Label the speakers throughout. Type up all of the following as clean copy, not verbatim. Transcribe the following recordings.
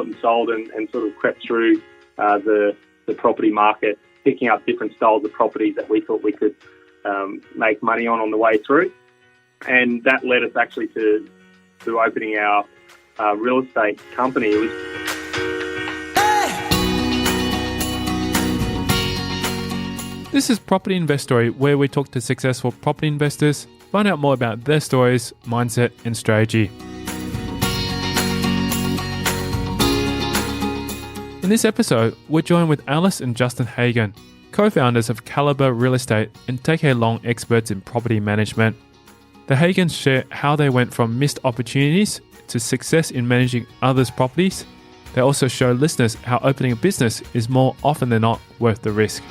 Speaker 1: bought and sold and sort of crept through the property market, picking up different styles of properties that we thought we could make money on the way through. And that led us actually to opening our real estate company.
Speaker 2: This is Property Investory, where we talk to successful property investors, find out more about their stories, mindset and strategy. In this episode, we're joined with Alice and Justin Hagen, co-founders of Calibre Real Estate and decade-long experts in property management. The Hagens share how they went from missed opportunities to success in managing others' properties. They also show listeners how opening a business is more often than not worth the risk.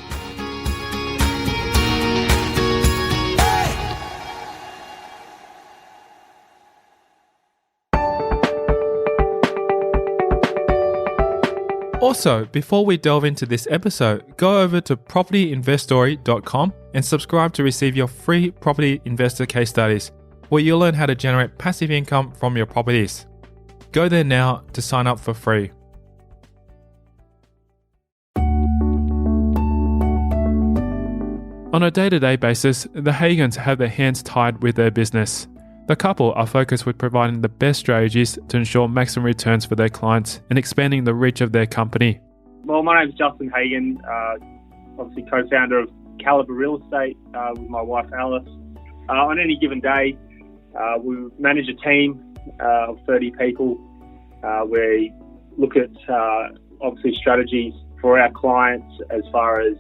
Speaker 2: Also, before we delve into this episode, go over to propertyinvestory.com and subscribe to receive your free property investor case studies, where you'll learn how to generate passive income from your properties. Go there now to sign up for free. On a day-to-day basis, the Hagens have their hands tied with their business. The couple are focused with providing the best strategies to ensure maximum returns for their clients and expanding the reach of their company.
Speaker 1: Well, my name's Justin Hagen, obviously co-founder of Calibre Real Estate with my wife Alice. On any given day, we manage a team of 30 people. We look at obviously strategies for our clients as far as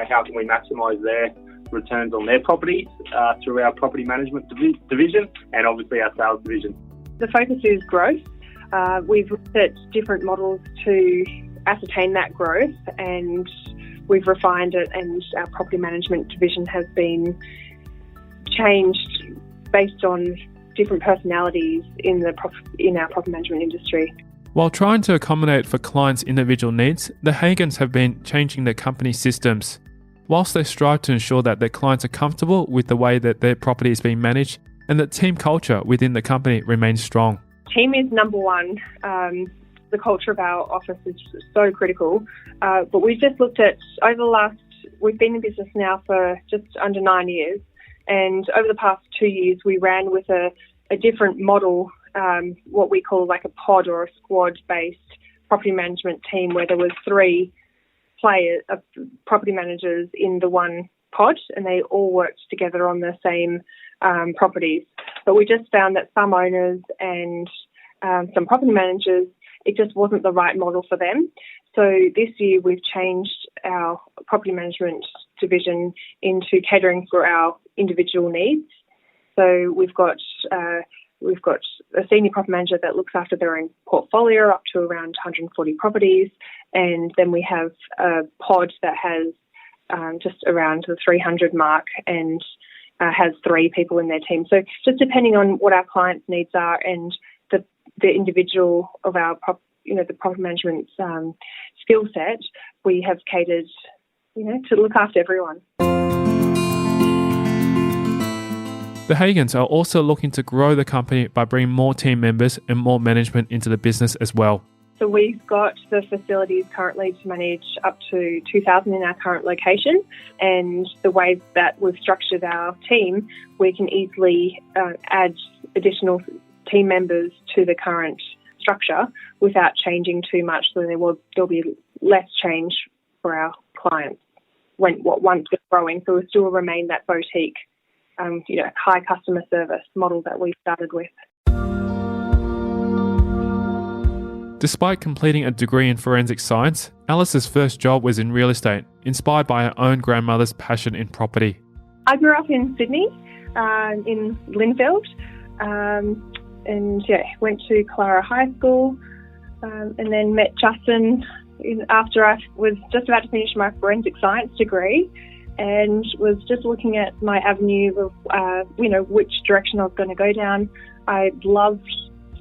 Speaker 1: how can we maximise their returns on their properties through our property management division and obviously our sales division.
Speaker 3: The focus is growth. We've looked at different models to ascertain that growth, and we've refined it, and our property management division has been changed based on different personalities in our property management industry.
Speaker 2: While trying to accommodate for clients' individual needs, the Hagens have been changing their company systems. Whilst they strive to ensure that their clients are comfortable with the way that their property is being managed and that team culture within the company remains strong.
Speaker 3: Team is number one. The culture of our office is so critical. But we've just looked at, we've been in business now for just under 9 years. And over the past 2 years, we ran with a different model, what we call like a pod or a squad-based property management team, where there was 3 property managers in the one pod, and they all worked together on the same properties. But we just found that some owners and some property managers, it just wasn't the right model for them. So this year we've changed our property management division into catering for our individual needs. So we've got a senior property manager that looks after their own portfolio up to around 140 properties. And then we have a pod that has just around the 300 mark and has 3 people in their team. So just depending on what our clients' needs are and the individual of our the property management skill set, we have catered to look after everyone.
Speaker 2: The Hagens are also looking to grow the company by bringing more team members and more management into the business as well.
Speaker 3: So we've got the facilities currently to manage up to 2,000 in our current location, and the way that we've structured our team, we can easily add additional team members to the current structure without changing too much. So there'll be less change for our clients once we're growing. So we'll still remain that boutique, high customer service model that we started with.
Speaker 2: Despite completing a degree in forensic science, Alice's first job was in real estate, inspired by her own grandmother's passion in property.
Speaker 3: I grew up in Sydney, in Linfield, and went to Clara High School, and then met Justin after I was just about to finish my forensic science degree, and was just looking at my avenue of, which direction I was going to go down. I loved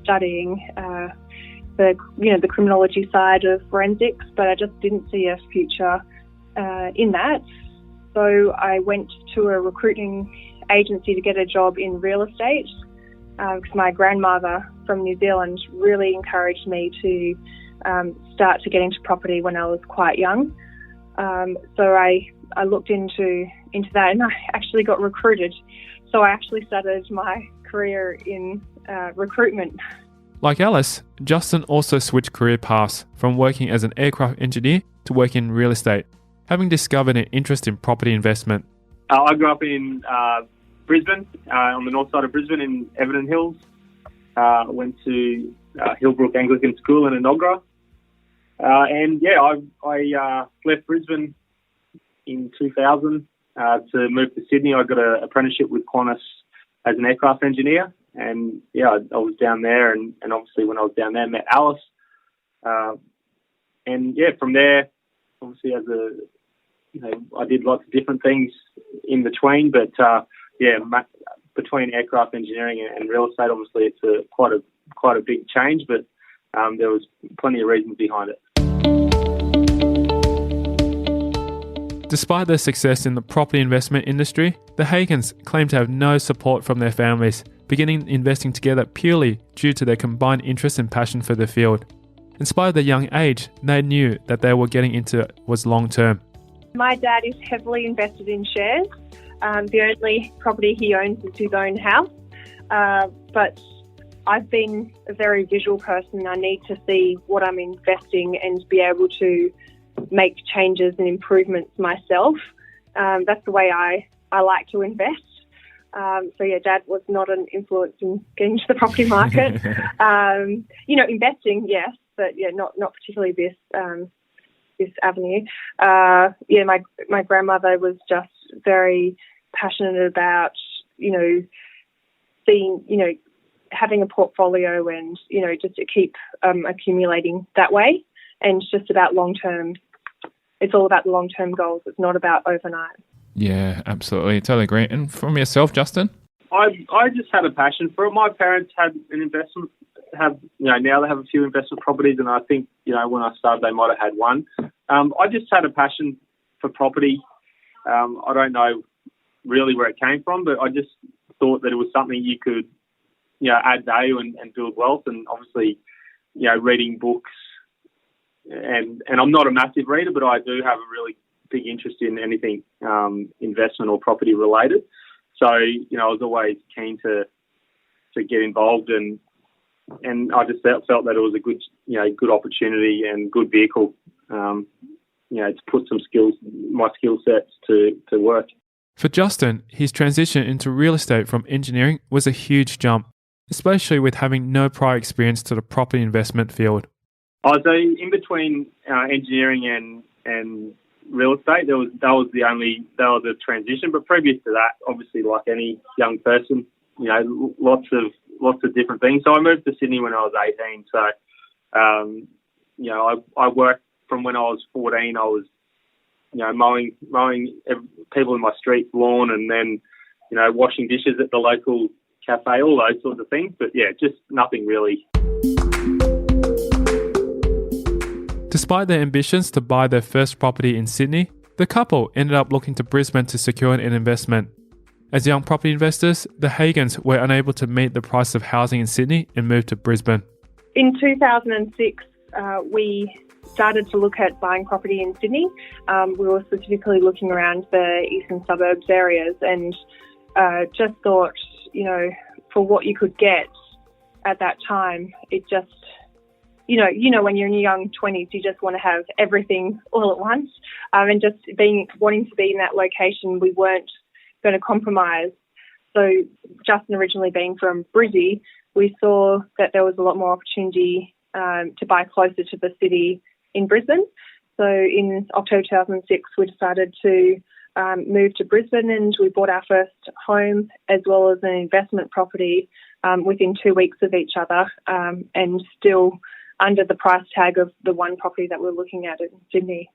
Speaker 3: studying the criminology side of forensics, but I just didn't see a future in that. So I went to a recruiting agency to get a job in real estate because my grandmother from New Zealand really encouraged me to start to get into property when I was quite young. So I looked into that, and I actually got recruited. So I actually started my career in recruitment.
Speaker 2: Like Alice, Justin also switched career paths from working as an aircraft engineer to working in real estate, having discovered an interest in property investment.
Speaker 1: I grew up in Brisbane, on the north side of Brisbane in Everton Hills. Went to Hillbrook Anglican School in Enoggera. I left Brisbane in 2000 to move to Sydney. I got an apprenticeship with Qantas as an aircraft engineer. And I was down there, and obviously when I was down there, met Alice. From there, obviously I did lots of different things in between. But between aircraft engineering and real estate, obviously it's quite a big change. But there was plenty of reasons behind it.
Speaker 2: Despite their success in the property investment industry, the Hagens claim to have no support from their families, beginning investing together purely due to their combined interest and passion for the field. In spite of their young age, they knew that they were getting into was long term.
Speaker 3: My dad is heavily invested in shares. The only property he owns is his own house. But I've been a very visual person. I need to see what I'm investing and be able to make changes and improvements myself. That's the way I like to invest. Dad was not an influence in getting into the property market. Investing, yes, but not particularly this avenue. My grandmother was just very passionate about, seeing, having a portfolio and, just to keep accumulating that way. And it's just about long-term. It's all about the long-term goals. It's not about overnight.
Speaker 4: Yeah, absolutely. Totally agree. And from yourself, Justin?
Speaker 1: I just had a passion for it. My parents had an investment, now they have a few investment properties, and I think, when I started, they might have had one. I just had a passion for property. I don't know really where it came from, but I just thought that it was something you could, add value and build wealth. And obviously, reading books, and I'm not a massive reader, but I do have a really big interest in anything investment or property related. So, I was always keen to get involved, and I just felt that it was a good opportunity and good vehicle, to put my skill sets to work.
Speaker 2: For Justin, his transition into real estate from engineering was a huge jump, especially with having no prior experience to the property investment field.
Speaker 1: So in between engineering and real estate, that was the transition. But previous to that, obviously, like any young person, lots of different things. So I moved to Sydney when I was 18. So, I worked from when I was 14. I was, mowing people in my street lawn, and then, washing dishes at the local cafe, all those sorts of things. But yeah, just nothing really.
Speaker 2: Despite their ambitions to buy their first property in Sydney, the couple ended up looking to Brisbane to secure an investment. As young property investors, the Hagens were unable to meet the price of housing in Sydney and moved to Brisbane.
Speaker 3: In 2006, we started to look at buying property in Sydney. We were specifically looking around the eastern suburbs areas, and just thought, for what you could get at that time, it just... when you're in your young 20s, you just want to have everything all at once. And just wanting to be in that location, we weren't going to compromise. So Justin originally being from Brizzy, we saw that there was a lot more opportunity to buy closer to the city in Brisbane. So in October 2006, we decided to move to Brisbane, and we bought our first home as well as an investment property within 2 weeks of each other, and still under the price tag of the one property that we're looking at in Sydney.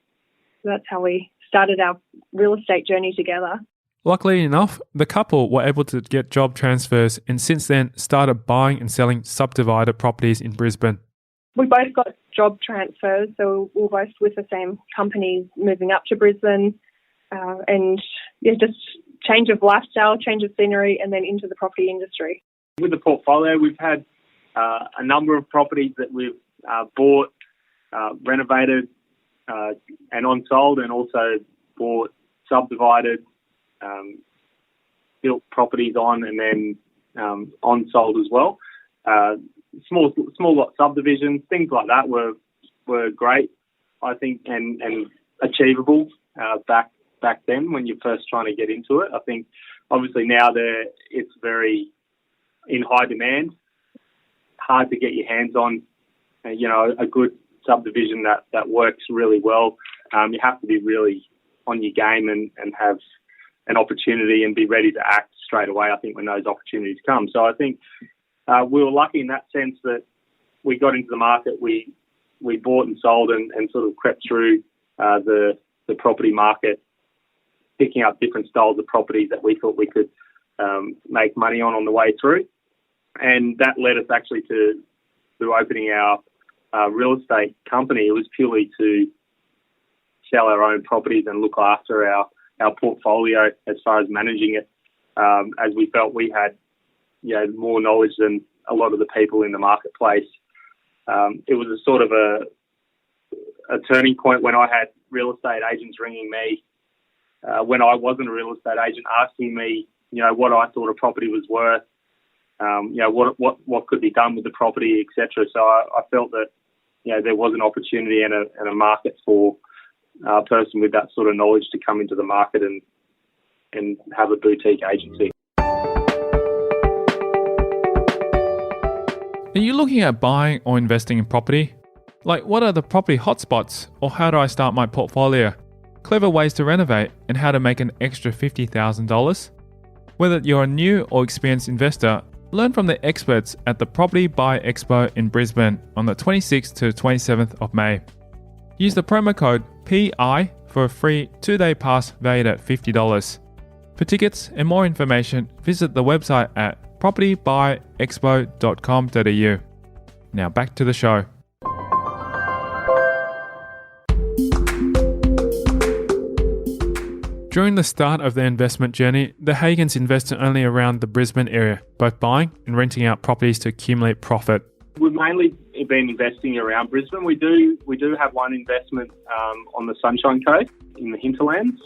Speaker 3: So that's how we started our real estate journey together.
Speaker 2: Luckily enough, the couple were able to get job transfers, and since then started buying and selling subdivided properties in Brisbane.
Speaker 3: We both got job transfers, so we were both with the same companies moving up to Brisbane, just change of lifestyle, change of scenery, and then into the property industry. With
Speaker 1: the portfolio, we've had a number of properties that we've bought renovated and on-sold, and also bought, subdivided, built properties on, and then on-sold as well. Small lot subdivisions, things like that were great, I think, and achievable back then when you're first trying to get into it. I think obviously now it's very in high demand, hard to get your hands on, a good subdivision that works really well. You have to be really on your game and have an opportunity and be ready to act straight away, I think, when those opportunities come. So I think we were lucky in that sense that we got into the market, we bought and sold and sort of crept through the property market, picking up different styles of properties that we thought we could make money on the way through. And that led us actually to opening our real estate company. It was purely to sell our own properties and look after our portfolio as far as managing it, as we felt we had more knowledge than a lot of the people in the marketplace. It was a sort of a turning point when I had real estate agents ringing me when I wasn't a real estate agent, asking me, what I thought a property was worth, what could be done with the property, etc. So I felt that there was an opportunity and a market for a person with that sort of knowledge to come into the market and have a boutique agency.
Speaker 2: Are you looking at buying or investing in property? Like, what are the property hotspots, or how do I start my portfolio? Clever ways to renovate, and how to make an extra $50,000? Whether you're a new or experienced investor, learn from the experts at the Property Buy Expo in Brisbane on the 26th to 27th of May. Use the promo code PI for a free 2-day pass valued at $50. For tickets and more information, visit the website at propertybuyexpo.com.au. Now back to the show. During the start of their investment journey, the Hagens invested only around the Brisbane area, both buying and renting out properties to accumulate profit.
Speaker 1: We've mainly been investing around Brisbane. We do have one investment on the Sunshine Coast in the hinterlands.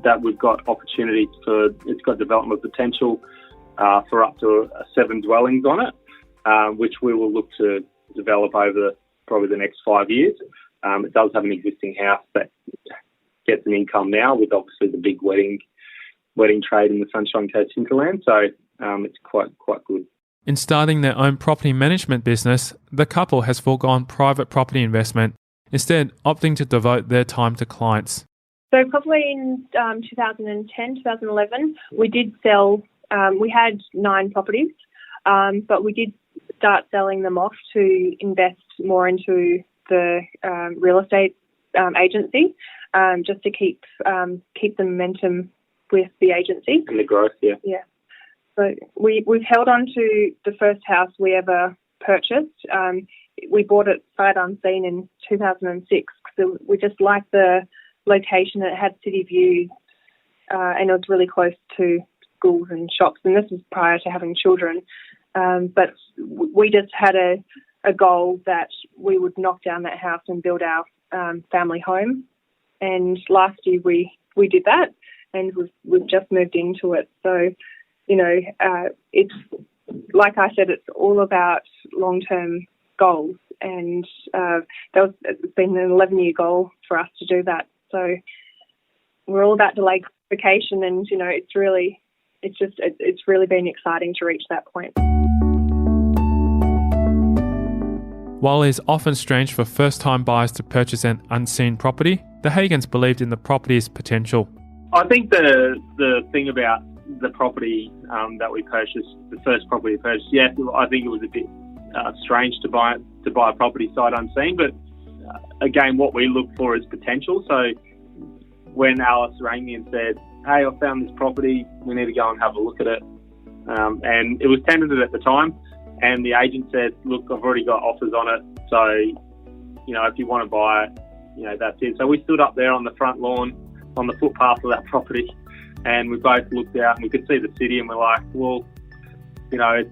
Speaker 1: That we've got opportunity for. It's got development potential for up to 7 dwellings on it, which we will look to develop over probably the next 5 years. It does have an existing house that gets an income now, with obviously the big wedding trade in the Sunshine Coast hinterland. So it's quite good.
Speaker 2: In starting their own property management business, the couple has foregone private property investment, instead opting to devote their time to clients.
Speaker 3: So probably in 2010, 2011, we did sell, we had 9 properties, but we did start selling them off to invest more into the real estate agency, just to keep the momentum with the agency. And
Speaker 1: the growth, yeah.
Speaker 3: Yeah. So we've held on to the first house we ever purchased. We bought it sight unseen in 2006. So we just liked the location. It had city views, and it was really close to schools and shops. And this was prior to having children. But we just had a goal that we would knock down that house and build our family home. And last year we did that, and we've just moved into it. So, it's like I said, it's all about long-term goals, and it's been an 11-year goal for us to do that. So we're all about delayed gratification, and it's really been exciting to reach that point.
Speaker 2: While it is often strange for first-time buyers to purchase an unseen property, the Hagens believed in the property's potential.
Speaker 1: I think the thing about the property that we purchased, the first property we purchased, yes, I think it was a bit strange to buy a property sight unseen. But again, what we look for is potential. So when Alice rang me and said, "Hey, I found this property. We need to go and have a look at it," and it was tenanted at the time, and the agent said, "Look, I've already got offers on it. So, if you want to buy it, that's it." So we stood up there on the front lawn, on the footpath of that property, and we both looked out and we could see the city, and we're like, well, I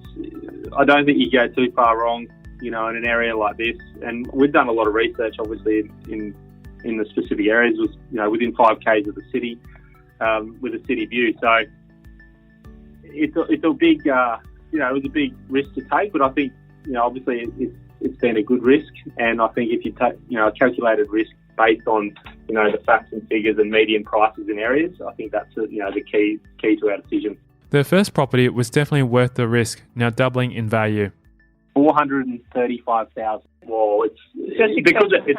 Speaker 1: don't think you go too far wrong. in an area like this, and we've done a lot of research, obviously, in the specific areas, was, within 5 k's of the city, with a city view. So it's a big, it was a big risk to take, but I think, obviously it's been a good risk, and I think if you take, a calculated risk based on, the facts and figures and median prices in areas, I think that's, the key to our decision.
Speaker 2: Their first property was definitely worth the risk, now doubling in value.
Speaker 1: 435,000. Well, it's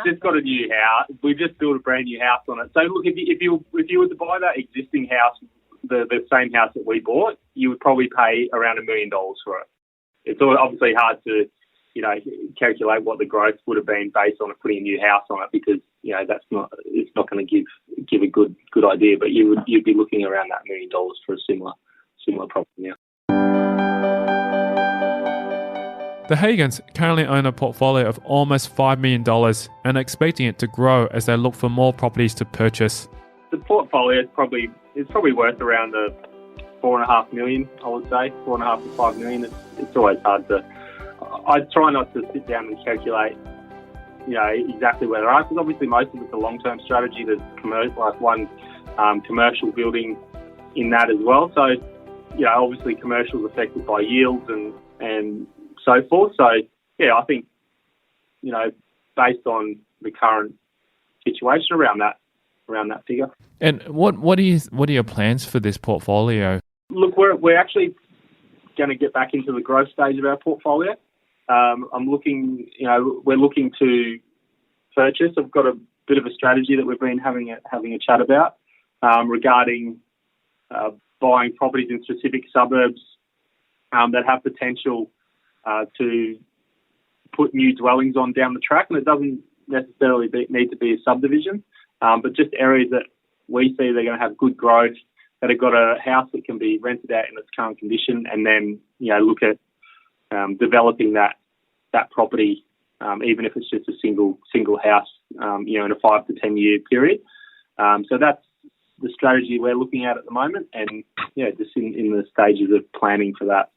Speaker 1: just got a new house. We just built a brand new house on it. So look, if you were to buy that existing house, the same house that we bought, you would probably pay around $1 million for it. It's obviously hard to, calculate what the growth would have been based on putting a new house on it, because it's not going to give a good idea. But you'd be looking around that $1 million for a similar property now.
Speaker 2: The Hagens currently own a portfolio of almost $5 million and are expecting it to grow as they look for more properties to purchase.
Speaker 1: The portfolio is probably worth around the $4.5 million, I would say, $4.5 to $5 million. It's always hard to. I try not to sit down and calculate, exactly where they are, because obviously most of it's a long-term strategy. There's one commercial building in that as well. So, obviously commercial is affected by yields and so forth. So, I think, based on the current situation around that figure.
Speaker 4: And what are your plans for this portfolio?
Speaker 1: Look, we're actually going to get back into the growth stage of our portfolio. We're looking to purchase. I've got a bit of a strategy that we've been having a chat about regarding buying properties in specific suburbs that have potential to put new dwellings on down the track, and it doesn't necessarily need to be a subdivision, but just areas that we see they're going to have good growth, that have got a house that can be rented out in its current condition, and then look at developing that property, even if it's just a single house, in a 5 to 10 year period. So that's the strategy we're looking at the moment, and just in the stages of planning for that.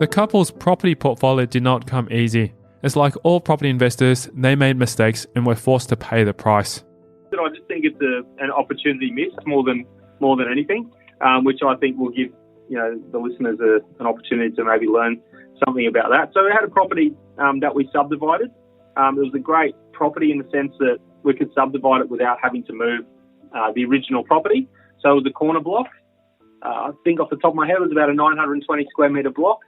Speaker 2: The couple's property portfolio did not come easy. It's like all property investors, they made mistakes and were forced to pay the price.
Speaker 1: I just think it's an opportunity missed more than anything, which I think will give the listeners an opportunity to maybe learn something about that. So we had a property that we subdivided. It was a great property in the sense that we could subdivide it without having to move the original property. So it was a corner block. I think off the top of my head, it was about a 920 square metre block.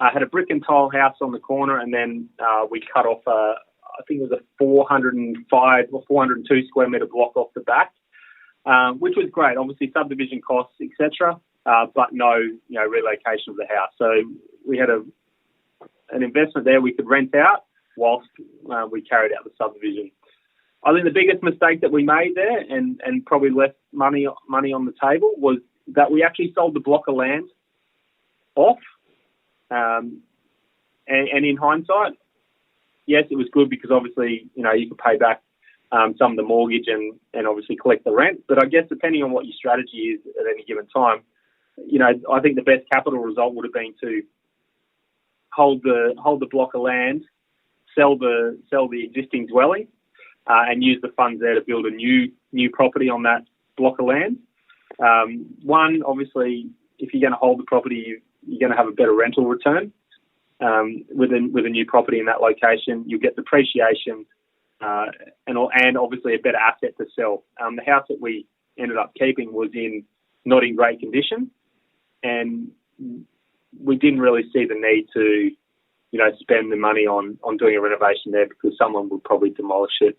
Speaker 1: Had a brick and tile house on the corner, and then we cut off I think it was a 405 or 402 square metre block off the back, which was great. Obviously, subdivision costs, etc., but no, relocation of the house. So we had an investment there we could rent out whilst we carried out the subdivision. I think the biggest mistake that we made there, and probably left money on the table, was that we actually sold the block of land off. And in hindsight, yes, it was good because obviously, you could pay back some of the mortgage and obviously collect the rent. But I guess depending on what your strategy is at any given time, I think the best capital result would have been to hold the block of land, sell the existing dwelling, and use the funds there to build a new property on that block of land. One, obviously, if you're going to hold the property, you're going to have a better rental return. With a new property in that location, you get depreciation and obviously a better asset to sell. The house that we ended up keeping was not in great condition, and we didn't really see the need to, spend the money on doing a renovation there, because someone would probably demolish it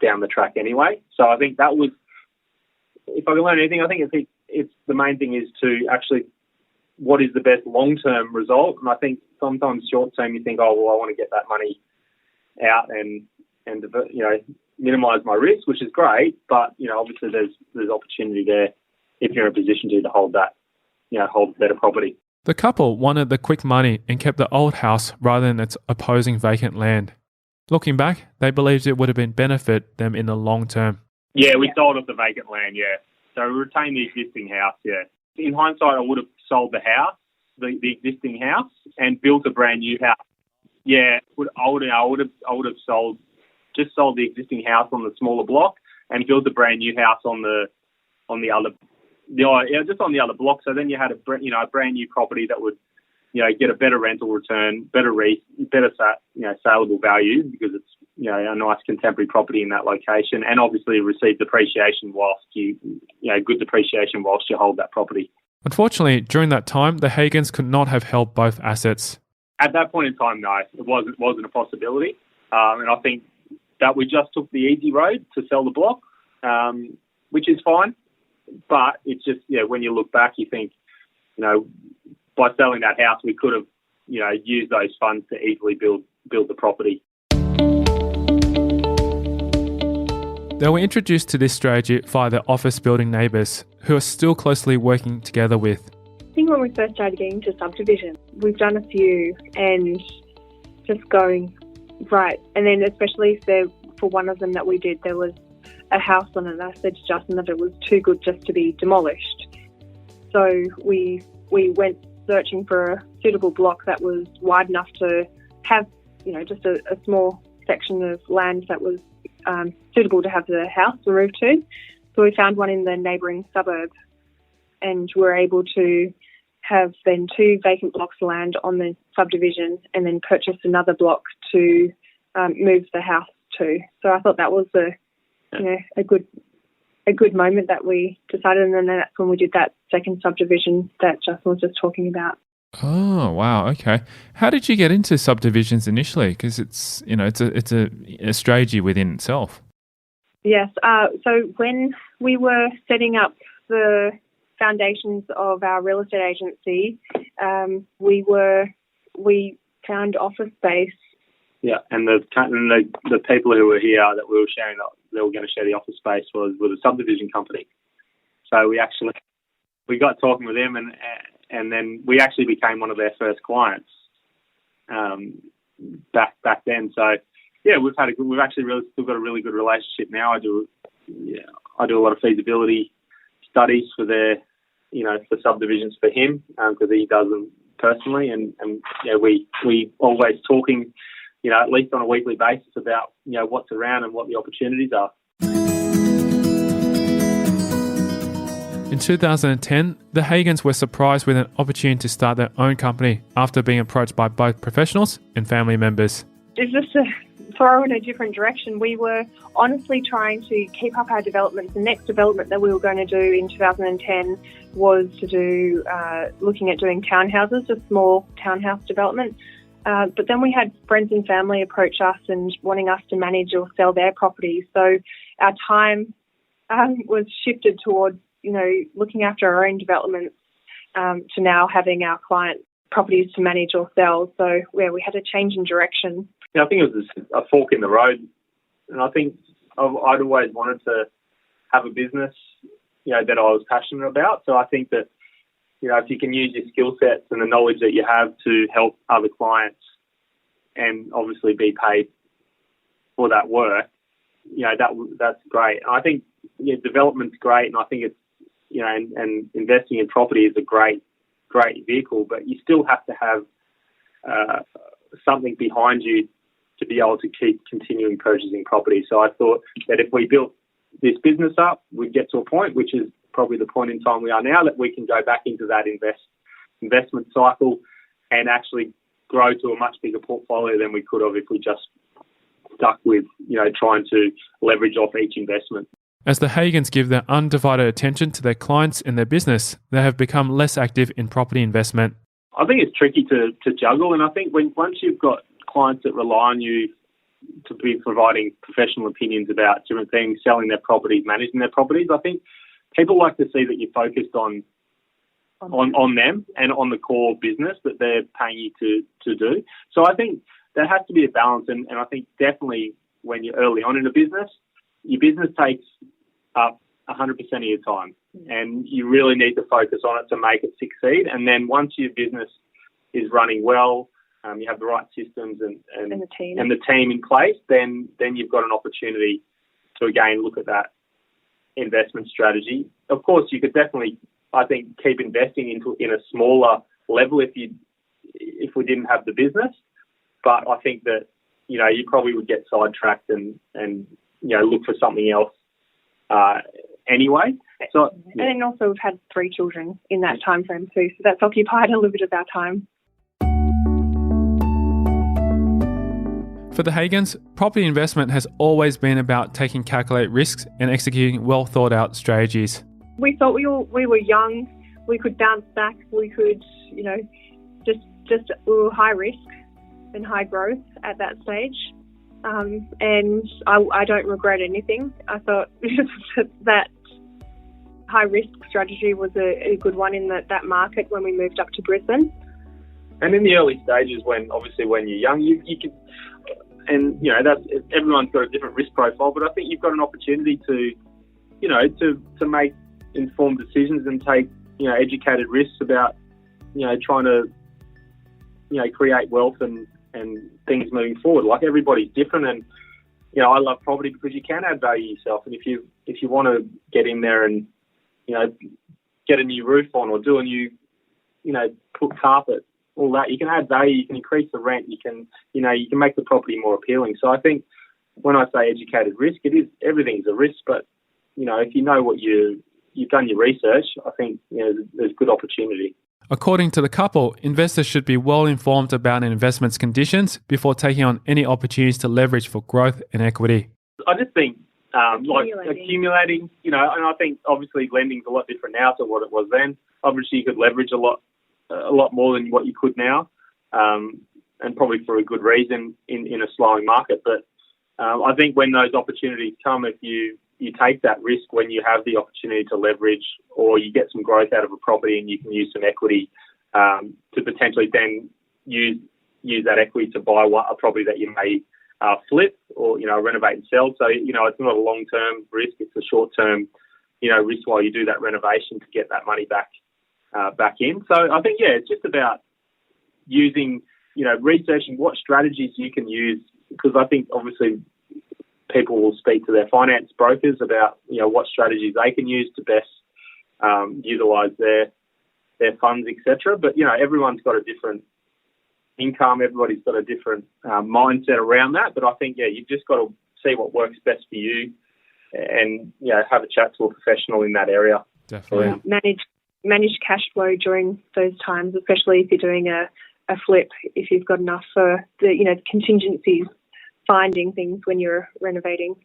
Speaker 1: down the track anyway. So I think that was, if I can learn anything, I think it's the main thing is to actually, what is the best long-term result? And I think sometimes short-term you think, oh, well, I want to get that money out and minimise my risk, which is great. But, obviously there's opportunity there if you're in a position to hold that, hold better property.
Speaker 2: The couple wanted the quick money and kept the old house rather than its opposing vacant land. Looking back, they believed it would have been benefit them in the long term.
Speaker 1: Yeah, we sold off the vacant land, yeah. So we retained the existing house, yeah. In hindsight, I would have sold the house the existing house and built a brand new house. Yeah, I would have sold the existing house on the smaller block and built a brand new house on the other block. So then you had a brand new property that would get a better rental return, better saleable value because it's a nice contemporary property in that location, and obviously receive depreciation whilst good depreciation whilst you hold that property.
Speaker 2: Unfortunately, during that time, the Hagens could not have held both assets.
Speaker 1: At that point in time, no, it wasn't a possibility, and I think that we just took the easy road to sell the block, which is fine. But it's just, when you look back, you think, by selling that house, we could have, used those funds to easily build the property.
Speaker 2: They were introduced to this strategy via their office building neighbours, who are still closely working together with.
Speaker 3: I think when we first started getting into subdivision, we've done a few and just going, right. And then especially for one of them that we did, there was a house on it, and I said to Justin that it was too good just to be demolished. So we went searching for a suitable block that was wide enough to have, just a small section of land that was suitable to have the house moved to. So we found one in the neighbouring suburb, and were able to have then 2 vacant blocks of land on the subdivision, and then purchase another block to move the house to. So I thought that was a good moment that we decided, and then that's when we did that second subdivision that Justin was just talking about.
Speaker 4: Oh, wow. Okay. How did you get into subdivisions initially? Because it's a strategy within itself.
Speaker 3: Yes. So when we were setting up the foundations of our real estate agency, we found office space.
Speaker 1: Yeah, and the people who were here that we were sharing, they were going to share the office space was a subdivision company. So we got talking with them, and then we actually became one of their first clients back then. So yeah, we've actually really still got a really good relationship now. I do a lot of feasibility studies for for subdivisions for him because he does them personally, and we always talking, at least on a weekly basis about what's around and what the opportunities are.
Speaker 2: In 2010, the Hagens were surprised with an opportunity to start their own company after being approached by both professionals and family members.
Speaker 3: It's just to throw in a different direction. We were honestly trying to keep up our developments. The next development that we were going to do in 2010 was to do looking at doing townhouses, a small townhouse development. But then we had friends and family approach us and wanting us to manage or sell their properties. So our time was shifted towards looking after our own developments to now having our client properties to manage or sell. So we had a change in direction.
Speaker 1: I think it was a fork in the road, and I think I'd always wanted to have a business, that I was passionate about. So I think that, if you can use your skill sets and the knowledge that you have to help other clients and obviously be paid for that work, that's great. And I think development's great, and I think it's, and investing in property is a great vehicle, but you still have to have something behind you to be able to keep continuing purchasing property. So I thought that if we built this business up, we'd get to a point, which is probably the point in time we are now, that we can go back into that investment cycle and actually grow to a much bigger portfolio than we could have if we just stuck with, trying to leverage off each investment.
Speaker 2: As the Hagens give their undivided attention to their clients and their business, they have become less active in property investment.
Speaker 1: I think it's tricky to juggle, and I think once you've got clients that rely on you to be providing professional opinions about different things, selling their properties, managing their properties, I think people like to see that you're focused on them and on the core business that they're paying you to do. So I think there has to be a balance, and I think definitely when you're early on in a business, your business takes up 100% of your time, and you really need to focus on it to make it succeed. And then once your business is running well, you have the right systems and the team in place, then you've got an opportunity to again look at that investment strategy. Of course, you could definitely, I think, keep investing in a smaller level if we didn't have the business. But I think that, you probably would get sidetracked and look for something else anyway. So, yeah.
Speaker 3: And then also we've had 3 children in that time frame too, so that's occupied a little bit of our time.
Speaker 2: For the Hagens, property investment has always been about taking calculated risks and executing well thought out strategies.
Speaker 3: We thought we were young, we could bounce back, we could, just we were high risk and high growth at that stage. And I don't regret anything. I thought that high risk strategy was a good one in that market when we moved up to Brisbane.
Speaker 1: And in the early stages, when you're young, you can, and that's, everyone's got a different risk profile, but I think you've got an opportunity to make informed decisions and take educated risks about trying to create wealth and things moving forward. Like, everybody's different, and I love property because you can add value yourself. And if you want to get in there and get a new roof on, or do a new put carpet, all that, you can add value. You can increase the rent. You can make the property more appealing. So I think when I say educated risk, everything's a risk. But if you know what you've done your research, I think there's good opportunity.
Speaker 2: According to the couple, investors should be well informed about an investment's conditions before taking on any opportunities to leverage for growth and equity.
Speaker 1: I just think accumulating, and I think obviously lending's a lot different now to what it was then. Obviously you could leverage a lot more than what you could now, and probably for a good reason in a slowing market. But I think when those opportunities come, if you take that risk when you have the opportunity to leverage, or you get some growth out of a property and you can use some equity to potentially then use that equity to buy a property that you may flip or renovate and sell. So it's not a long-term risk; it's a short-term risk while you do that renovation to get that money back in. So I think it's just about using researching what strategies you can use, because I think obviously people will speak to their finance brokers about what strategies they can use to best utilise their funds, etc. But everyone's got a different income, everybody's got a different mindset around that. But I think you've just got to see what works best for you, and have a chat to a professional in that area.
Speaker 2: Definitely.
Speaker 3: Manage cash flow during those times, especially if you're doing a flip. If you've got enough for the contingencies, finding things when you're renovating.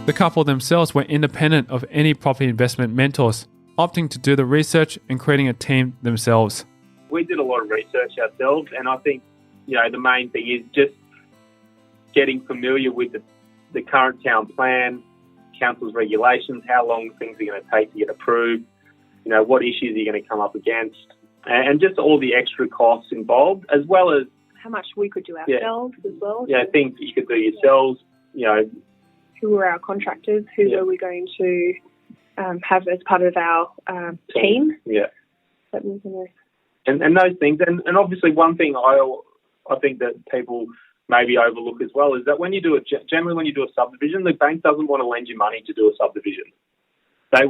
Speaker 2: The couple themselves were independent of any property investment mentors, opting to do the research and creating a team themselves.
Speaker 1: We did a lot of research ourselves, and I think the main thing is just getting familiar with the current town plan, council's regulations, how long things are going to take to get approved, what issues you're going to come up against, and just all the extra costs involved, as well as
Speaker 3: how much we could do ourselves as well.
Speaker 1: Yeah, things that you could do yourselves.
Speaker 3: Who are our contractors? Who are we going to have as part of our team?
Speaker 1: Yeah.
Speaker 3: And
Speaker 1: those things. And obviously one thing I think that people maybe overlook as well is that generally when you do a subdivision, the bank doesn't want to lend you money to do a subdivision. They'll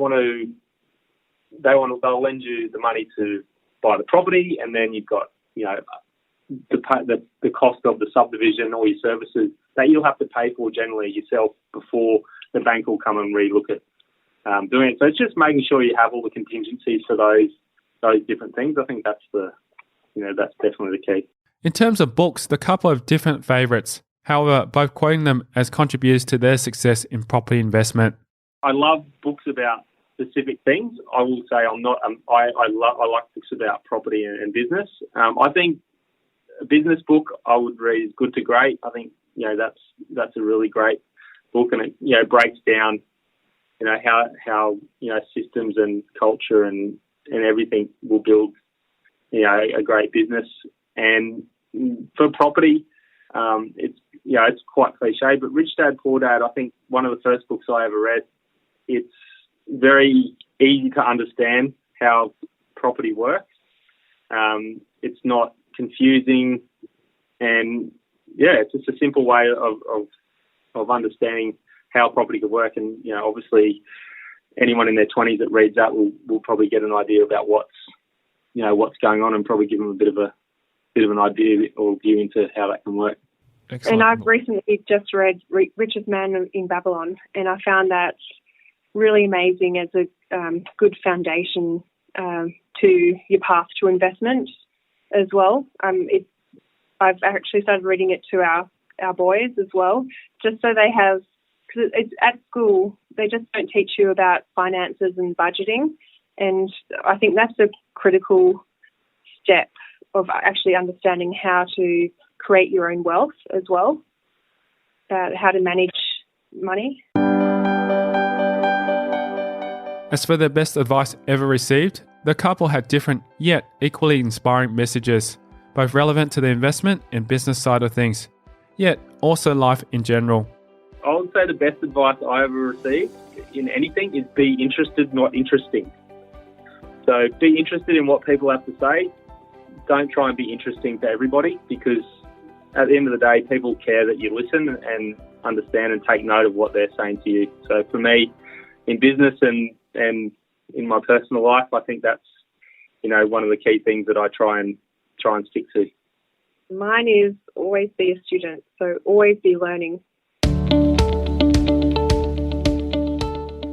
Speaker 1: lend you the money to buy the property, and then you've got the cost of the subdivision or your services that you'll have to pay for generally yourself before the bank will come and relook at doing it. So it's just making sure you have all the contingencies for those different things. I think that's that's definitely the key.
Speaker 2: In terms of books, the couple have different favourites. However, both quoting them as contributors to their success in property investment.
Speaker 1: I love books about specific things. I will say I'm not. I like books about property and business. I think a business book I would read is Good to Great. I think that's a really great book, and it breaks down how systems and culture and everything will build a great business. And for property, it's quite cliche, but Rich Dad Poor Dad, I think one of the first books I ever read. It's very easy to understand how property works. It's not confusing, and it's just a simple way of understanding how property could work. And obviously anyone in their 20s that reads that will probably get an idea about what's going on, and probably give them a bit of an idea or view into how that can work.
Speaker 2: Excellent.
Speaker 3: And I've recently just read Richest Man in Babylon, and I found that really amazing as a good foundation to your path to investment as well. I've actually started reading it to our boys as well, just so they have, because it's at school, they just don't teach you about finances and budgeting. And I think that's a critical step of actually understanding how to create your own wealth as well, how to manage money.
Speaker 2: As for their best advice ever received, the couple had different yet equally inspiring messages, both relevant to the investment and business side of things, yet also life in general.
Speaker 1: I would say the best advice I ever received in anything is be interested, not interesting. So be interested in what people have to say. Don't try and be interesting to everybody, because at the end of the day, people care that you listen and understand and take note of what they're saying to you. So for me, in business and in my personal life, I think that's, one of the key things that I try and stick to.
Speaker 3: Mine is always be a student, so always be learning.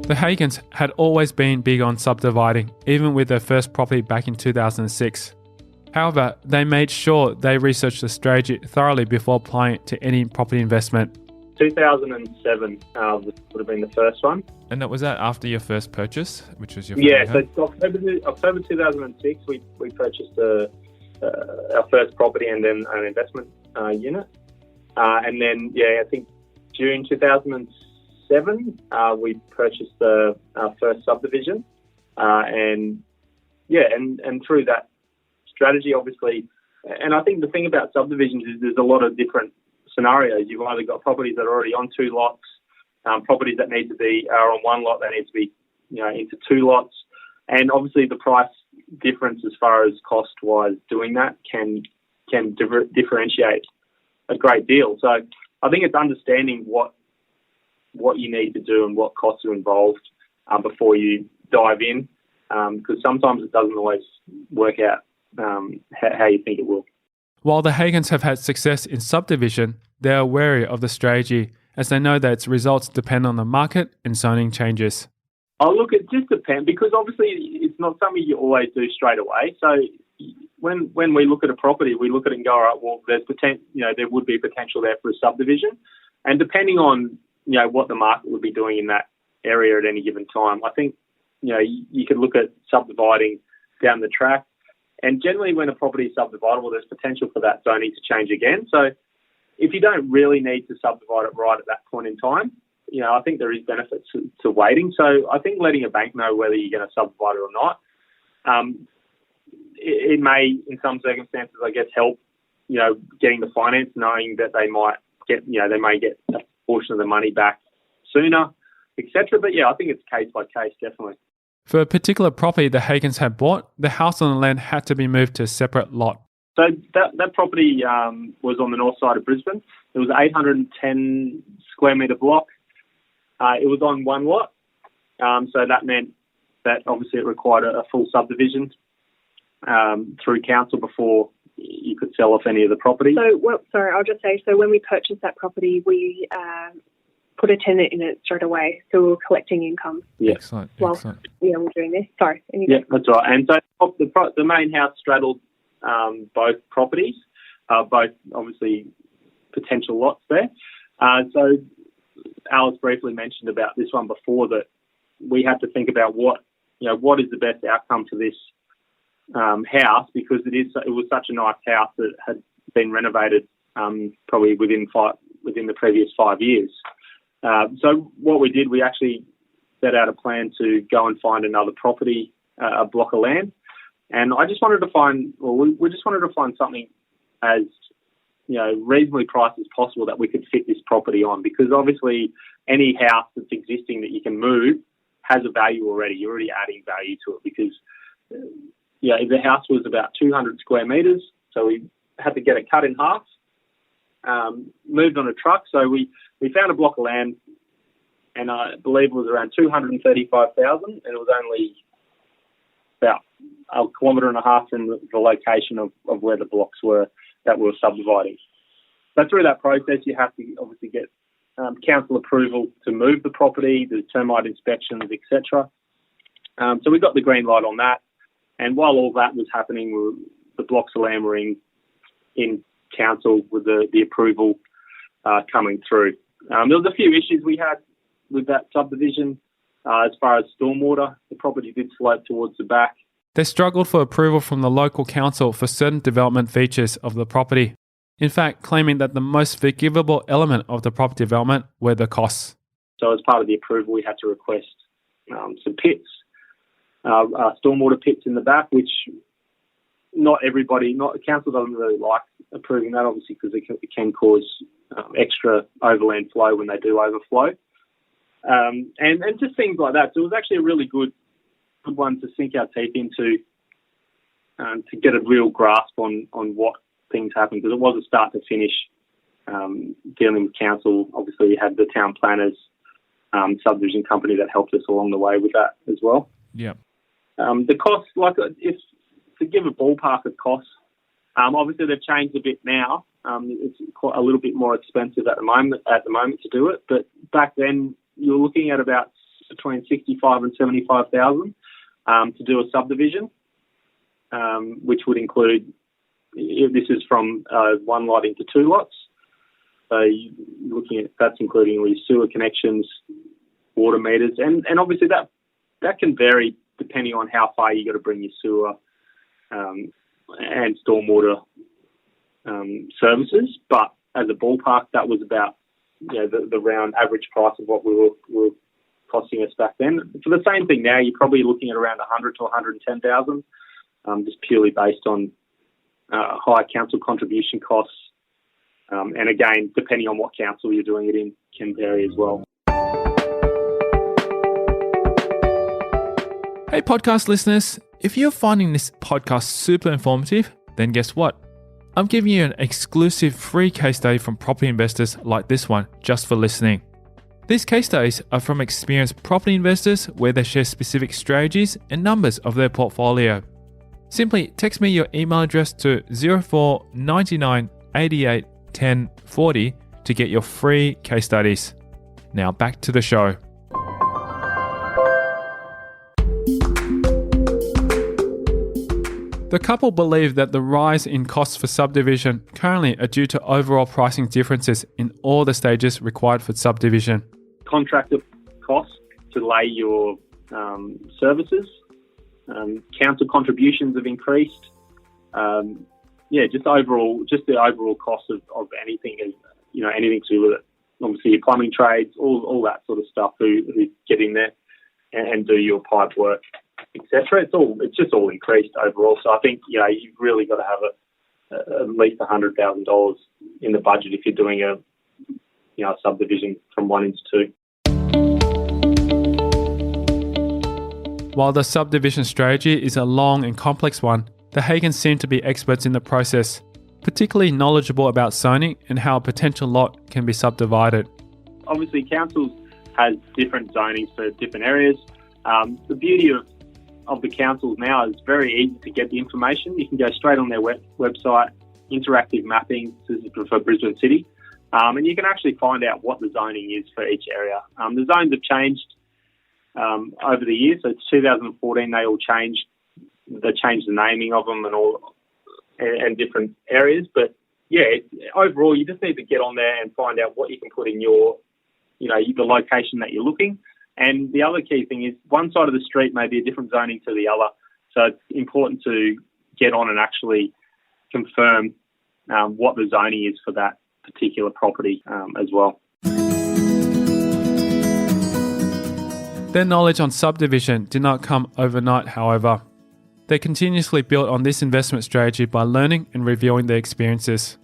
Speaker 2: The Hagens had always been big on subdividing, even with their first property back in 2006. However, they made sure they researched the strategy thoroughly before applying it to any property investment.
Speaker 1: 2007 would have been the first one.
Speaker 4: And that was that after your first purchase, which was your
Speaker 1: so October 2006 we purchased our first property and then an investment unit, and then I think June 2007 we purchased our first subdivision, and through that strategy, obviously, and I think the thing about subdivisions is there's a lot of different scenarios. You've either got properties that are already on two lots, properties that are on one lot that need to be, into two lots, and obviously the price difference as far as cost-wise doing that can differentiate a great deal. So I think it's understanding what you need to do and what costs are involved before you dive in, because sometimes it doesn't always work out how you think it will.
Speaker 2: While the Hagens have had success in subdivision, they are wary of the strategy, as they know that its results depend on the market and zoning changes.
Speaker 1: It just depends, because obviously it's not something you always do straight away. So when we look at a property, we look at it and go, all right, well, there's there would be potential there for a subdivision, and depending on what the market would be doing in that area at any given time, I think you could look at subdividing down the track. And generally, when a property is subdividable, there's potential for that zoning to change again. So if you don't really need to subdivide it right at that point in time, I think there is benefits to waiting. So I think letting a bank know whether you're going to subdivide it or not, it may, in some circumstances, I guess, help, getting the finance, knowing that they may get a portion of the money back sooner, etc. But I think it's case by case, definitely.
Speaker 2: For a particular property the Hagens had bought, the house on the land had to be moved to a separate lot.
Speaker 1: So that property was on the north side of Brisbane. It was an 810 square metre block. It was on one lot. So that meant that obviously it required a full subdivision through council before you could sell off any of the property.
Speaker 3: I'll just say, so when we purchased that property, we put a tenant in it straight away, so we were collecting income.
Speaker 1: Yeah.
Speaker 4: Excellent.
Speaker 3: We're doing this. Sorry.
Speaker 1: Yeah, that's right. And so the main house straddled both properties, both obviously potential lots there. So Alice briefly mentioned about this one before, that we had to think about what is the best outcome for this house, because it was such a nice house that had been renovated probably within the previous 5 years. So what we did, we actually set out a plan to go and find another property, a block of land, and we just wanted to find something as reasonably priced as possible that we could fit this property on, because obviously any house that's existing that you can move has a value already. You're already adding value to it, because the house was about 200 square metres, so we had to get it cut in half, moved on a truck. So we found a block of land, and I believe it was around 235,000, and it was only about a kilometre and a half from the location of where the blocks were that we were subdividing. So through that process, you have to obviously get council approval to move the property, the termite inspections, etc. So we got the green light on that, and while all that was happening, the blocks of land were in council with the approval coming through. There was a few issues we had with that subdivision as far as stormwater. The property did slope towards the back.
Speaker 2: They struggled for approval from the local council for certain development features of the property. In fact, claiming that the most forgivable element of the property development were the costs.
Speaker 1: So as part of the approval, we had to request some pits, stormwater pits in the back, which the council doesn't really like approving that, obviously, because it can cause extra overland flow when they do overflow. And just things like that. So it was actually a really good one to sink our teeth into to get a real grasp on what things happen, because it was a start to finish dealing with council. Obviously, we had the town planners subdivision company that helped us along the way with that as well.
Speaker 2: Yeah.
Speaker 1: The costs, if to give a ballpark of costs, obviously they've changed a bit now. It's quite a little bit more expensive at the moment to do it, but back then you're looking at about between 65 and 75,000 to do a subdivision, which would include, this is from one lot into two lots. So you're looking at, that's including all your sewer connections, water meters, and obviously that can vary depending on how far you got to bring your sewer and stormwater services. But as a ballpark, that was about the round average price of what we were costing us back then. For the same thing now, you're probably looking at around 100 to 110,000, just purely based on high council contribution costs. And again, depending on what council you're doing it in, can vary as well.
Speaker 2: Hey podcast listeners, if you're finding this podcast super informative, then guess what? I'm giving you an exclusive free case study from property investors like this one just for listening. These case studies are from experienced property investors where they share specific strategies and numbers of their portfolio. Simply text me your email address to 04 99 88 10 40 to get your free case studies. Now back to the show. The couple believe that the rise in costs for subdivision currently are due to overall pricing differences in all the stages required for subdivision.
Speaker 1: Contractor costs to lay your services, council contributions have increased. Just the overall cost of anything, anything to do with it. Obviously, your plumbing trades, all that sort of stuff who get in there and do your pipe work, etc. It's just all increased overall. So I think you've really got to have at least $100,000 in the budget if you're doing a subdivision from 1 into 2.
Speaker 2: While the subdivision strategy is a long and complex one, the Hagens seem to be experts in the process, particularly knowledgeable about zoning and how a potential lot can be subdivided.
Speaker 1: Obviously, councils has different zonings for different areas. The beauty of the councils now is very easy to get the information. You can go straight on their website, interactive mapping, this is for Brisbane City, and you can actually find out what the zoning is for each area. The zones have changed over the years. So it's 2014, they all changed. They changed the naming of them and different areas. But overall, you just need to get on there and find out what you can put in your, the location that you're looking. And the other key thing is one side of the street may be a different zoning to the other. So it's important to get on and actually confirm what the zoning is for that particular property as well.
Speaker 2: Their knowledge on subdivision did not come overnight, however. They continuously built on this investment strategy by learning and reviewing their experiences.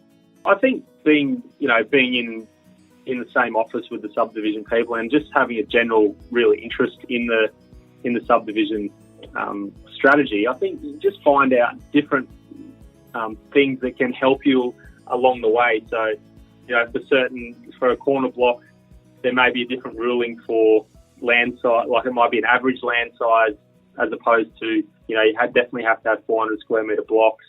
Speaker 1: I think being in the same office with the subdivision people and just having a general real interest in the subdivision strategy, I think you just find out different things that can help you along the way. So, for a corner block, there may be a different ruling for land size, like it might be an average land size as opposed to, you definitely have to have 400 square metre blocks.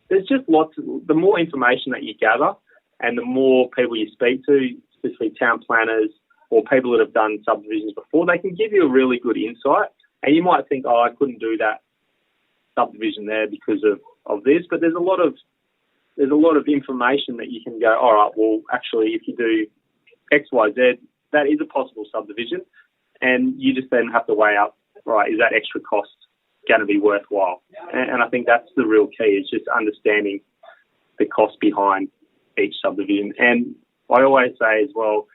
Speaker 1: There's just the more information that you gather and the more people you speak to, especially town planners or people that have done subdivisions before, they can give you a really good insight. And you might think, I couldn't do that subdivision there because of this, but there's a lot of information that you can go, all right, well, actually, if you do X, Y, Z, that is a possible subdivision, and you just then have to weigh up, right, is that extra cost going to be worthwhile? And I think that's the real key, is just understanding the cost behind each subdivision. And I always say as well,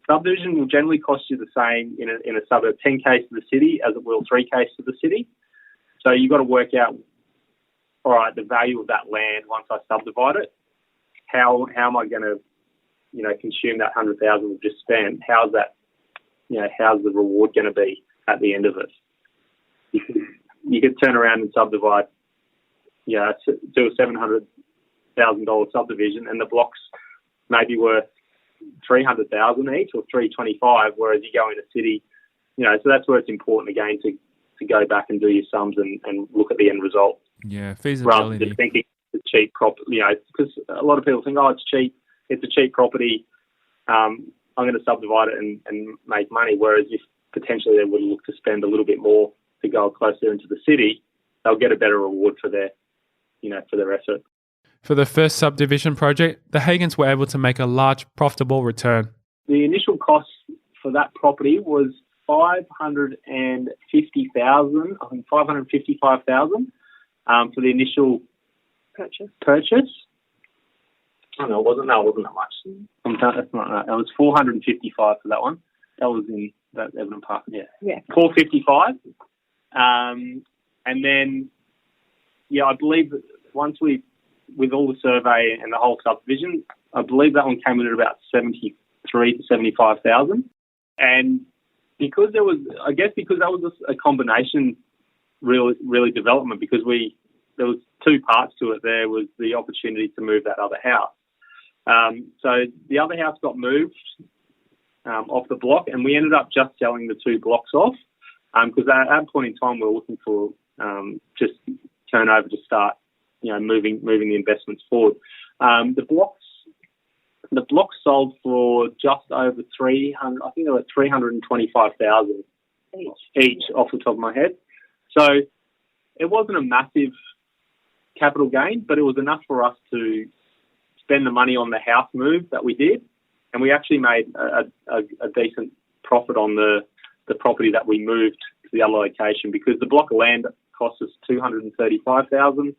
Speaker 1: subdivision will generally cost you the same in a suburb 10K to the city as it will 3K to the city. So you've got to work out, all right, the value of that land once I subdivide it. How am I going to, consume that 100,000 we've just spent? How's that? How's the reward going to be at the end of it? You could turn around and subdivide, do a $700,000 subdivision, and the blocks may be worth 300,000 each or 325, whereas you go in a city, so that's where it's important again to go back and do your sums and look at the end result.
Speaker 4: Yeah, feasibility.
Speaker 1: Rather than just thinking it's a cheap property, because a lot of people think, it's cheap, it's a cheap property, I'm going to subdivide it and make money, whereas if potentially they would look to spend a little bit more to go closer into the city, they'll get a better reward for their effort.
Speaker 2: For the first subdivision project, the Hagens were able to make a large profitable return.
Speaker 1: The initial cost for that property was $550,000, I think $555,000 for the initial purchase. Oh, no, it wasn't that much. That's not right. It was $455 for that one. That was in that Evan Park. Yeah. $455. And then, I believe that once with all the survey and the whole subdivision, I believe that one came in at about 73 to 75,000. And because that was a combination, really development, because there was two parts to it. There was the opportunity to move that other house. So the other house got moved off the block, and we ended up just selling the two blocks off because at that point in time we were looking for just turnover to start, moving the investments forward. The blocks sold for just over 300. I think they were 325,000 each off the top of my head. So it wasn't a massive capital gain, but it was enough for us to spend the money on the house move that we did, and we actually made a decent profit on the property that we moved to the other location, because the block of land cost us $235,000.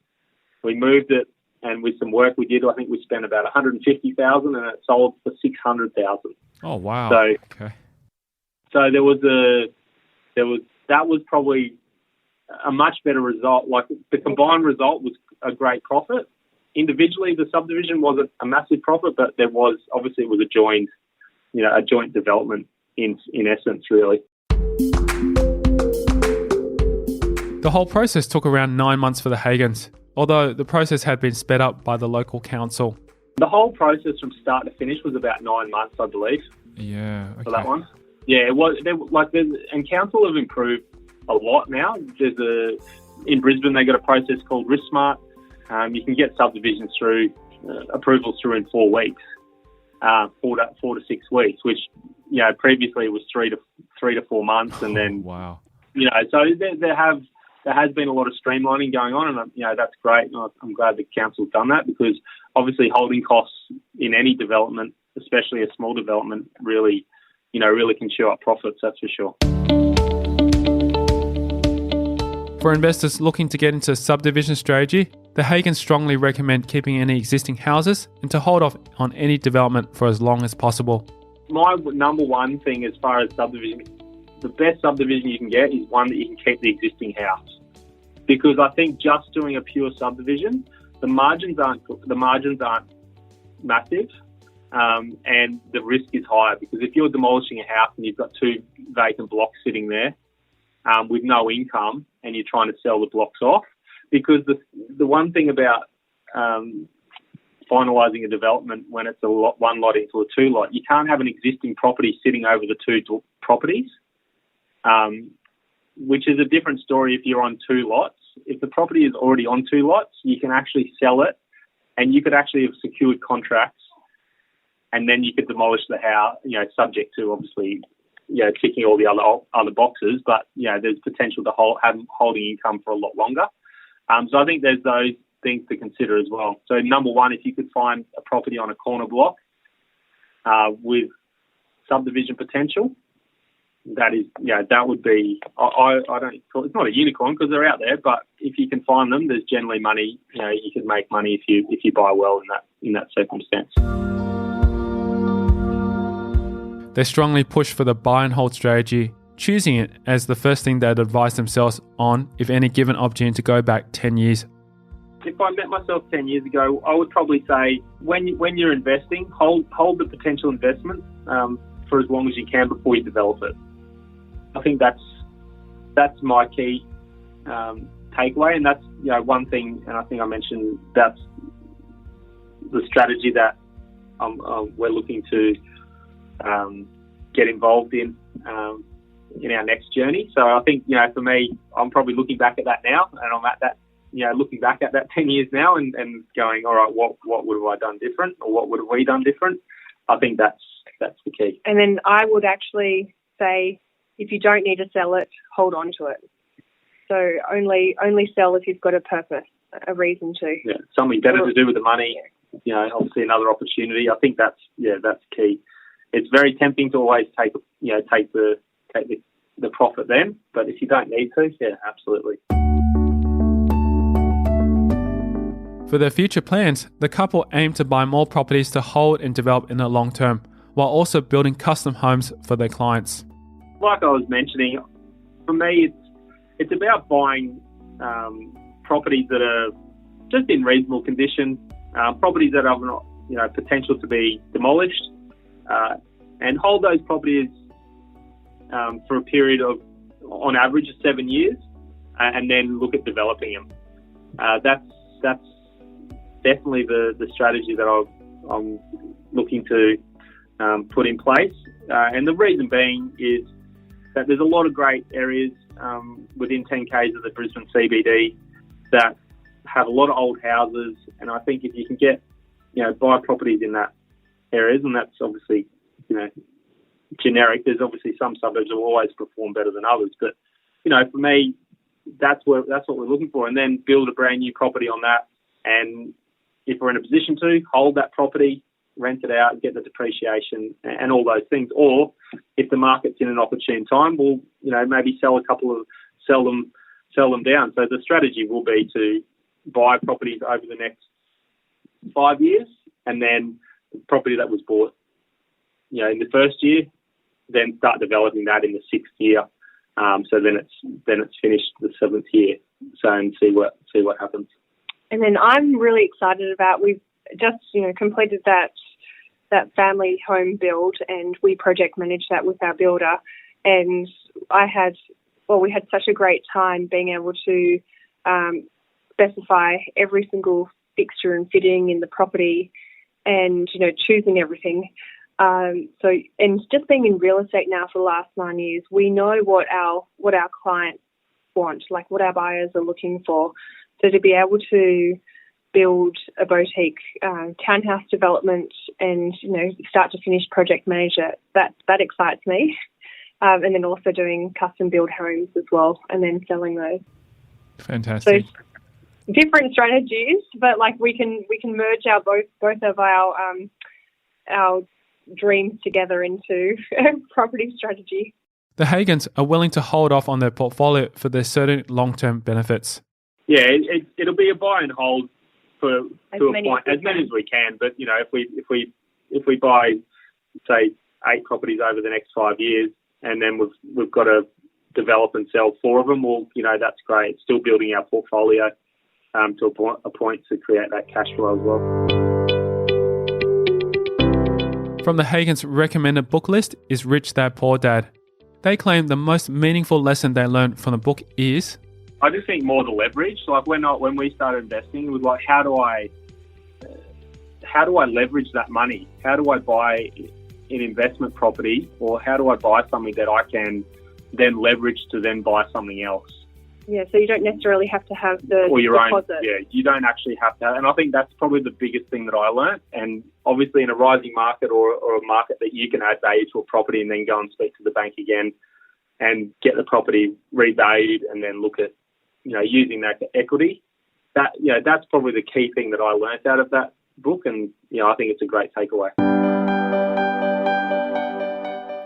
Speaker 1: We moved it, and with some work we did, I think we spent about $150,000, and it sold for $600,000.
Speaker 4: Oh wow!
Speaker 1: So that was probably a much better result. Like, the combined result was a great profit. Individually, the subdivision wasn't a massive profit, but it was a joint development in essence, really.
Speaker 2: The whole process took around 9 months for the Hagens, although the process had been sped up by the local council.
Speaker 1: The whole process from start to finish was about 9 months, I believe.
Speaker 4: Yeah, okay.
Speaker 1: For that one. Yeah, it was. And council have improved a lot now. In Brisbane, they got a process called Risk Smart. You can get subdivisions through approvals through in 4 weeks, 4 to 6 weeks, which previously it was 3 to 4 months, and then
Speaker 4: wow.
Speaker 1: So there has been a lot of streamlining going on, and that's great. And I'm glad the council's done that, because obviously holding costs in any development, especially a small development, really can chew up profits. That's for sure.
Speaker 2: For investors looking to get into subdivision strategy, the Hagens strongly recommend keeping any existing houses and to hold off on any development for as long as possible.
Speaker 1: My number one thing as far as subdivision, the best subdivision you can get is one that you can keep the existing house. Because I think just doing a pure subdivision, the margins aren't massive, and the risk is higher, because if you're demolishing a house and you've got 2 vacant blocks sitting there with no income, and you're trying to sell the blocks off, because the one thing about finalising a development when it's one lot into a two lot. You can't have an existing property sitting over the two properties, which is a different story if you're on two lots. If the property is already on two lots, you can actually sell it, and you could actually have secured contracts, and then you could demolish the house, subject to obviously, ticking all the other boxes. But there's potential to have holding income for a lot longer. So I think there's those things to consider as well. So number one, if you could find a property on a corner block with subdivision potential, that would be, I don't call it's not a unicorn because they're out there, but if you can find them, there's generally money. You can make money if you buy well in that circumstance.
Speaker 2: They strongly push for the buy and hold strategy, choosing it as the first thing they'd advise themselves on if any given opportunity to go back 10 years.
Speaker 1: If I met myself 10 years ago, I would probably say when you're investing, hold the potential investment for as long as you can before you develop it. I think that's my key takeaway, and that's one thing. And I think I mentioned that's the strategy that we're looking to get involved in our next journey. So I think for me, I'm probably looking back at that now, and I'm at that looking back at that 10 years now and going, all right, what would have I done different, or what would have we done different? I think that's the key.
Speaker 3: And then I would actually say, if you don't need to sell it, hold on to it. So only sell if you've got a purpose, a reason to. Yeah,
Speaker 1: something better to do with the money. Obviously another opportunity. I think that's key. It's very tempting to always take the profit then, but if you don't need to, absolutely.
Speaker 2: For their future plans, the couple aim to buy more properties to hold and develop in the long term, while also building custom homes for their clients.
Speaker 1: Like I was mentioning, for me, it's about buying properties that are just in reasonable condition, properties that have potential to be demolished, and hold those properties for a period of, on average, 7 years, and then look at developing them. That's definitely the strategy that I'm looking to put in place. And the reason being is that there's a lot of great areas within 10 k's of the Brisbane CBD that have a lot of old houses, and I think if you can get, buy properties in that areas, and that's obviously, generic. There's obviously some suburbs that will always perform better than others, but for me, that's what we're looking for, and then build a brand new property on that. And if we're in a position to hold that property, rent it out, get the depreciation and all those things, or if the market's in an opportune time, we'll maybe sell them down. So the strategy will be to buy properties over the next 5 years, and then the property that was bought in the first year, then start developing that in the 6th year. So then it's finished the 7th year. So and see what happens.
Speaker 3: And then I'm really excited about, we've just completed that family home build, and we project managed that with our builder. And we had such a great time being able to specify every single fixture and fitting in the property, and choosing everything. And just being in real estate now for the last 9 years, we know what our clients want, like what our buyers are looking for. So to be able to build a boutique townhouse development and start to finish project manager, that excites me. And then also doing custom build homes as well, and then selling those.
Speaker 2: Fantastic.
Speaker 3: So different strategies, but like we can merge both of our dreams together into property strategy.
Speaker 2: The Hagens are willing to hold off on their portfolio for their certain long-term benefits.
Speaker 1: Yeah, it'll be a buy and hold to a point, as many as we can. But if we buy, say, 8 properties over the next 5 years, and then we've got to develop and sell 4 of them, well, that's great. It's still building our portfolio to a point to create that cash flow as well.
Speaker 2: From the Hagens' recommended book list is Rich Dad Poor Dad. They claim the most meaningful lesson they learned from the book is...
Speaker 1: I just think more the leverage. Like when we started investing, it was like, how do I how do I leverage that money? How do I buy an investment property, or how do I buy something that I can then leverage to then buy something else?
Speaker 3: Yeah, so you don't necessarily have to have the
Speaker 1: or your
Speaker 3: deposit.
Speaker 1: own. Yeah, you don't actually have to. And I think that's probably the biggest thing that I learned. And obviously, in a rising market or a market that you can add value to a property and then go and speak to the bank again and get the property revalued, and then look at using that to equity. That's probably the key thing that I learned out of that book, and I think it's a great takeaway.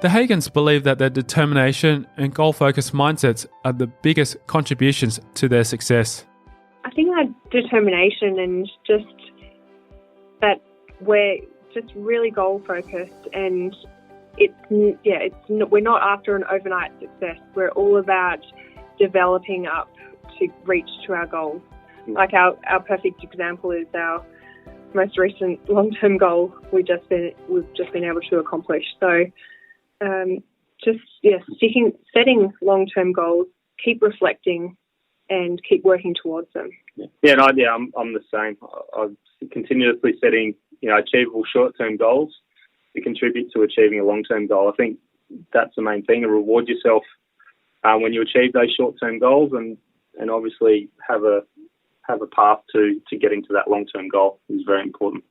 Speaker 2: The Hagens believe that their determination and goal-focused mindsets are the biggest contributions to their success.
Speaker 3: I think our determination and just that we're just really goal-focused, and we're not after an overnight success. We're all about developing up to reach to our goals. Like our perfect example is our most recent long-term goal we've just been able to accomplish. So setting long-term goals, keep reflecting, and keep working towards them.
Speaker 1: I'm the same. I'm continuously setting achievable short-term goals to contribute to achieving a long-term goal. I think that's the main thing, and reward yourself when you achieve those short-term goals, and obviously have a path to getting to that long-term goal is very important.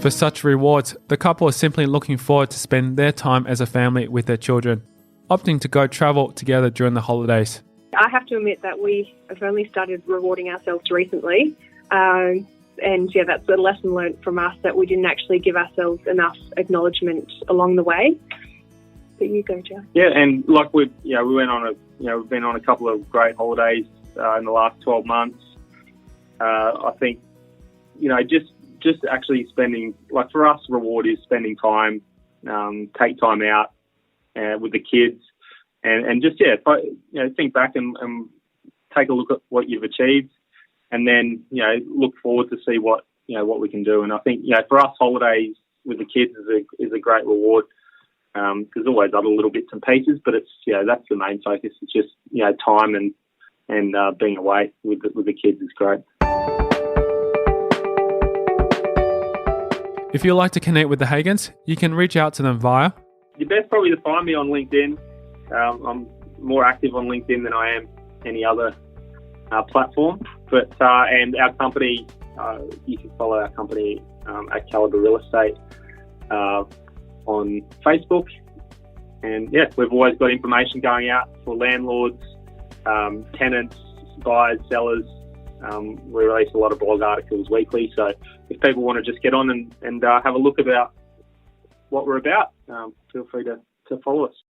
Speaker 2: For such rewards, the couple are simply looking forward to spend their time as a family with their children, opting to go travel together during the holidays.
Speaker 3: I have to admit that we have only started rewarding ourselves recently. That's a lesson learned from us, that we didn't actually give ourselves enough acknowledgement along the way. But you go, Joe.
Speaker 1: Yeah, and like we've been on a couple of great holidays in the last 12 months. I think, just actually spending, like for us, reward is spending time, take time out with the kids, and just think back and take a look at what you've achieved, and then look forward to see what we can do. And I think for us, holidays with the kids is a great reward. There's always other little bits and pieces, but it's that's the main focus. It's just time and being away with the kids is great.
Speaker 2: If you'd like to connect with the Hagens, you can reach out to them via...
Speaker 1: You're best probably to find me on LinkedIn. I'm more active on LinkedIn than I am any other platform. But and our company, you can follow our company at Calibre Real Estate on Facebook. And we've always got information going out for landlords, tenants, buyers, sellers. We release a lot of blog articles weekly, so if people want to just get on and have a look about what we're about, feel free to follow us.